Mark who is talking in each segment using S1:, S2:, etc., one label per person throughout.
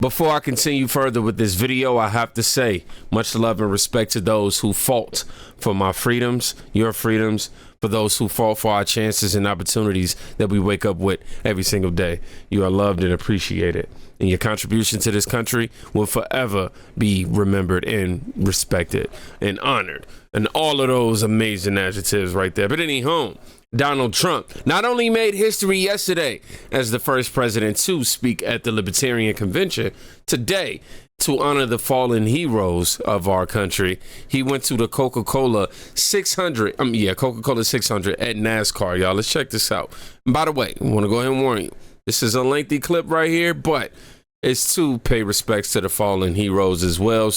S1: Before I continue further with this video, I have to say much love and respect to those who fought for my freedoms, your freedoms, for those who fought for our chances and opportunities that we wake up with every single day. You are loved and appreciated, and your contribution to this country will forever be remembered and respected and honored, and all of those amazing adjectives right there. But anyhow, Donald Trump not only made history yesterday as the first president to speak at the Libertarian Convention, today, to honor the fallen heroes of our country, he went to the Coca-Cola 600 at NASCAR, y'all. Let's check this out. And by the way, I want to go ahead and warn you, this is a lengthy clip right here, but it's to pay respects to the fallen heroes as well.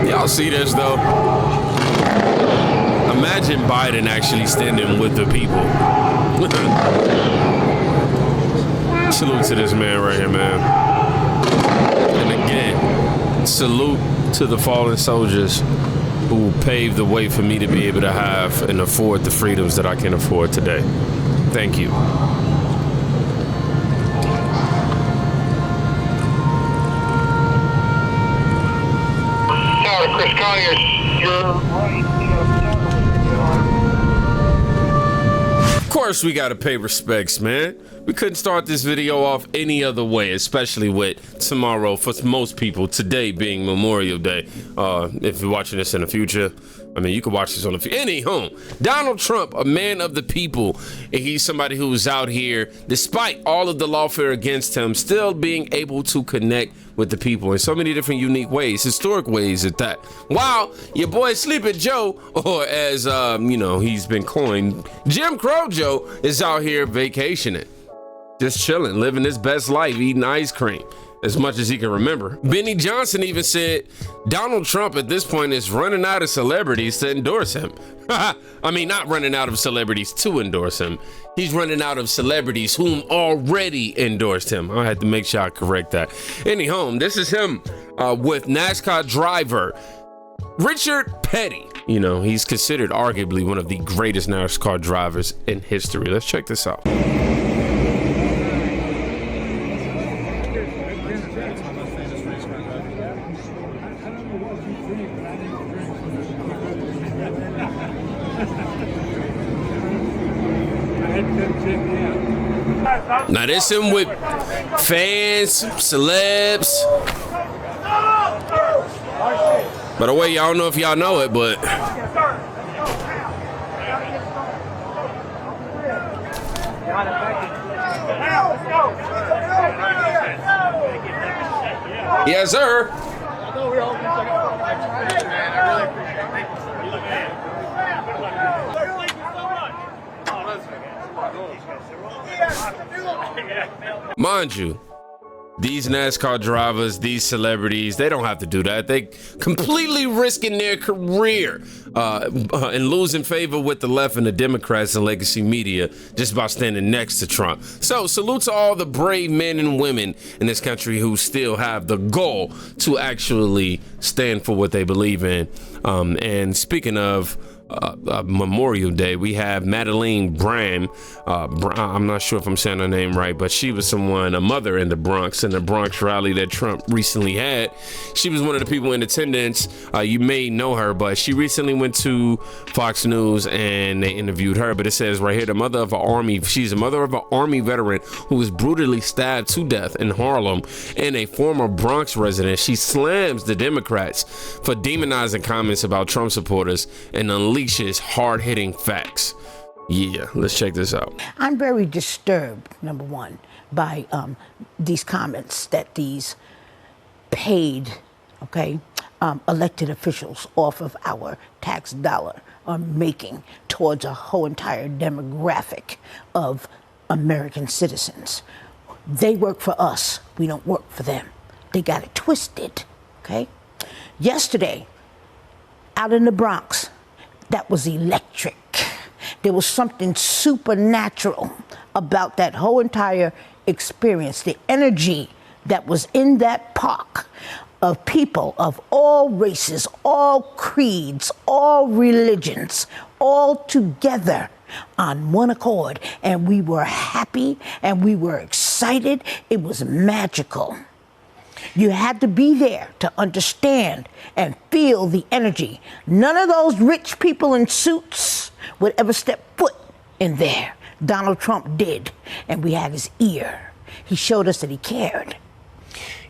S1: Y'all see this though? Imagine Biden actually standing with the people. Salute to this man right here, man. And again, salute to the fallen soldiers who paved the way for me to be able to have and afford the freedoms that I can afford today. Thank you. Of course we gotta pay respects, man. We couldn't start this video off any other way, especially with tomorrow, for most people, today being Memorial Day. If you're watching this in the future, I mean, you can watch this on the any home. Donald Trump, a man of the people, and he's somebody who's out here, despite all of the lawfare against him, still being able to connect with the people in so many different unique ways, historic ways at that. While your boy Sleepy Joe, or as he's been coined, Jim Crow Joe, is out here vacationing, just chilling, living his best life, eating ice cream as much as he can remember. Benny Johnson even said Donald Trump at this point is running out of celebrities to endorse him. I mean, not running out of celebrities to endorse him. He's running out of celebrities whom already endorsed him. I had to make sure I correct that. Anyhow, this is him with NASCAR driver Richard Petty. You know, he's considered arguably one of the greatest NASCAR drivers in history. Let's check this out. Now this him with fans, celebs. By the way, y'all don't know if y'all know it, but yes, sir. Mind you, these NASCAR drivers, these celebrities, they don't have to do that. They completely risking their career and losing favor with the left and the Democrats and legacy media just by standing next to Trump. So salute to all the brave men and women in this country who still have the goal to actually stand for what they believe in. And speaking of Memorial Day. We have Madeleine Brand. I'm not sure if I'm saying her name right, but she was a mother in the Bronx rally that Trump recently had. She was one of the people in attendance. You may know her, but she recently went to Fox News and they interviewed her. But it says right here, she's a mother of an Army veteran who was brutally stabbed to death in Harlem, and a former Bronx resident. She slams the Democrats for demonizing comments about Trump supporters and unleashes hard-hitting facts. Yeah, let's check this out.
S2: I'm very disturbed, number one, by these comments that these paid, elected officials off of our tax dollar are making towards a whole entire demographic of American citizens. They work for us. We don't work for them. They got it twisted, okay? Yesterday, out in the Bronx, that was electric. There was something supernatural about that whole entire experience. The energy that was in that park of people of all races, all creeds, all religions, all together on one accord. And we were happy and we were excited. It was magical. You had to be there to understand and feel the energy. None of those rich people in suits would ever step foot in there. Donald Trump did, and we had his ear. He showed us that he cared.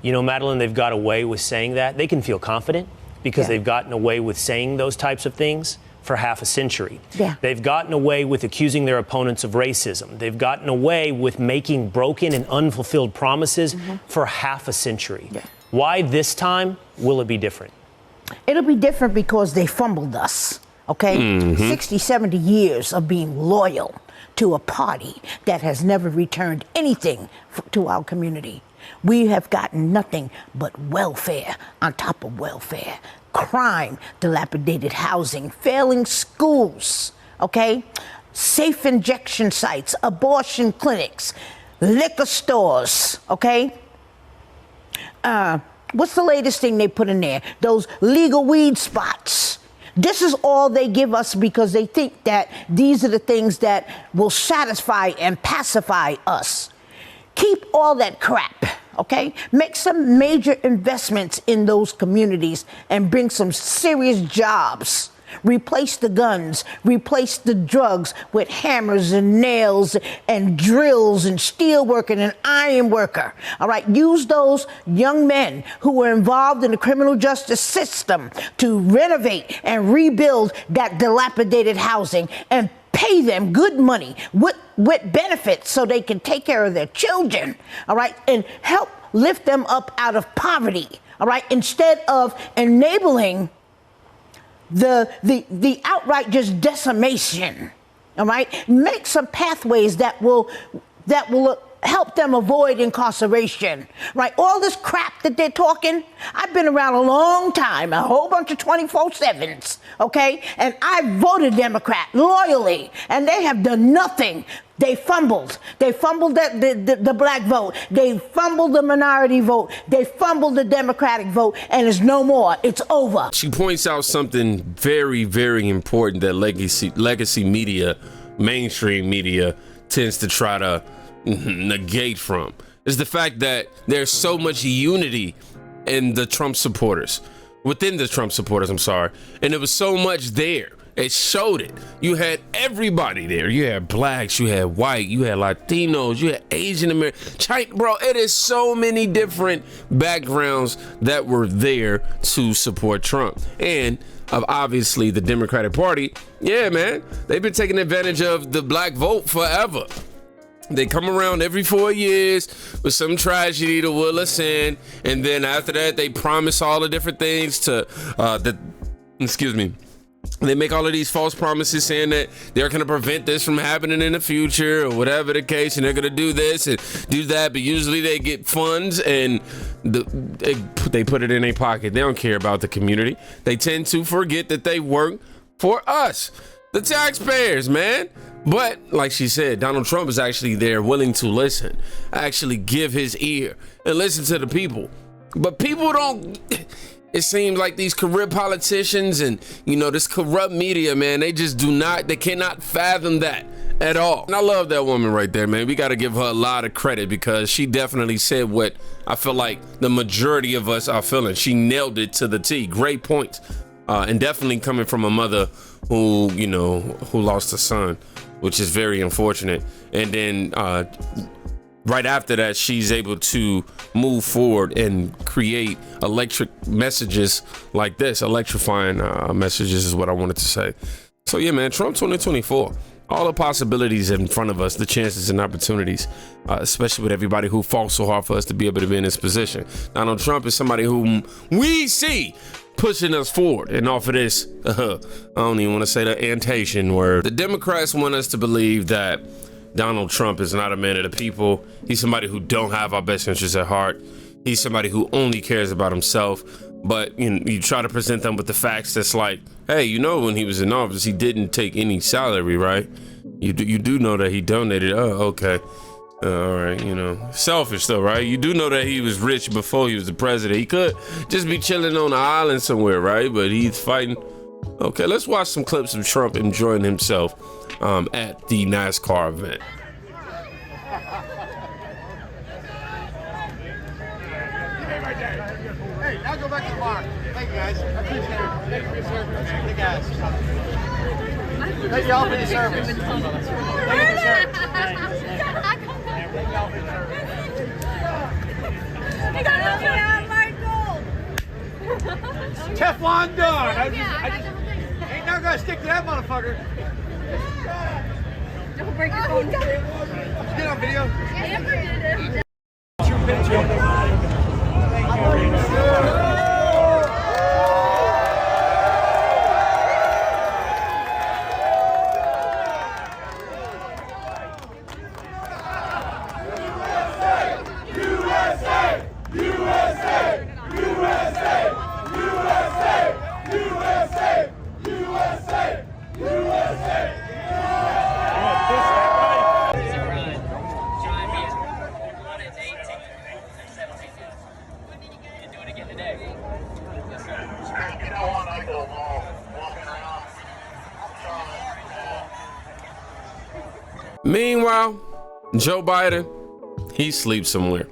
S3: You know, Madeline, they've got away with saying that. They can feel confident because they've gotten away with saying those types of things for half a century.
S2: Yeah.
S3: They've gotten away with accusing their opponents of racism. They've gotten away with making broken and unfulfilled promises for half a century. Yeah. Why this time will it be different?
S2: It'll be different because they fumbled us, okay? 60, 70 years of being loyal to a party that has never returned anything to our community. We have gotten nothing but welfare on top of welfare. Crime, dilapidated housing, failing schools, okay? Safe injection sites, abortion clinics, liquor stores, okay? What's the latest thing they put in there? Those legal weed spots. This is all they give us because they think that these are the things that will satisfy and pacify us. Keep all that crap. Okay, make some major investments in those communities and bring some serious jobs. Replace the guns, replace the drugs with hammers and nails and drills and steel worker and iron worker. All right, use those young men who were involved in the criminal justice system to renovate and rebuild that dilapidated housing and pay them good money with benefits so they can take care of their children, all right, and help lift them up out of poverty, all right, instead of enabling the outright just decimation, all right. Make some pathways that will help them avoid incarceration, right? All this crap that they're talking, I've been around a long time, a whole bunch of 24/7s, okay? And I voted Democrat loyally, and they have done nothing. They fumbled. They fumbled the black vote. They fumbled the minority vote. They fumbled the Democratic vote, and it's no more. It's over.
S1: She points out something very, very important that legacy media, mainstream media, tends to try to negate from, is the fact that there's so much unity in the Trump supporters, within the Trump supporters, and there was so much there. It showed it. You had everybody there. You had blacks, you had white, you had Latinos, you had Asian Americans. Bro, it is so many different backgrounds that were there to support Trump. And obviously the Democratic Party, yeah, man, they've been taking advantage of the black vote forever. They come around every 4 years with some tragedy to will us in, and then after that, they promise all the different things to They make all of these false promises saying that they're going to prevent this from happening in the future or whatever the case, and they're going to do this and do that. But usually they get funds and they put it in their pocket. They don't care about the community. They tend to forget that they work for us, the taxpayers, man. But like she said, Donald Trump is actually there willing to listen, actually give his ear and listen to the people. But people don't. It seems like these corrupt politicians and, you know, this corrupt media, man, they cannot fathom that at all. And I love that woman right there, man. We got to give her a lot of credit because she definitely said what I feel like the majority of us are feeling. She nailed it to the T. Great points. And definitely coming from a mother who, you know, who lost a son, which is very unfortunate. And then right after that, she's able to move forward and create electric messages like this. Electrifying messages is what I wanted to say. So yeah, man, Trump 2024. All the possibilities in front of us, the chances and opportunities, especially with everybody who fought so hard for us to be able to be in this position. Donald Trump is somebody whom we see pushing us forward. And off of this, I don't even want to say the antation word. The Democrats want us to believe that Donald Trump is not a man of the people. He's somebody who don't have our best interests at heart. He's somebody who only cares about himself. But you try to present them with the facts that's like, hey, you know, when he was in office, he didn't take any salary, right? You do know that he donated. Oh, okay. All right, you know, selfish though, right? You do know that he was rich before he was the president. He could just be chilling on an island somewhere, right? But he's fighting. Okay, let's watch some clips of Trump enjoying himself at the NASCAR event.
S4: Hey, now go back to the bar. Thank you, guys. I appreciate it. Thank you for your service. Thank you, guys. Thank you all for your service. Thank you for your service. Thank you all for your service.
S5: You got to have my gold.
S4: Teflon done. Ain't never gonna stick to that motherfucker.
S5: Don't break your phone.
S4: Get on video.
S5: Amber did it.
S1: Meanwhile, Joe Biden, he sleeps somewhere.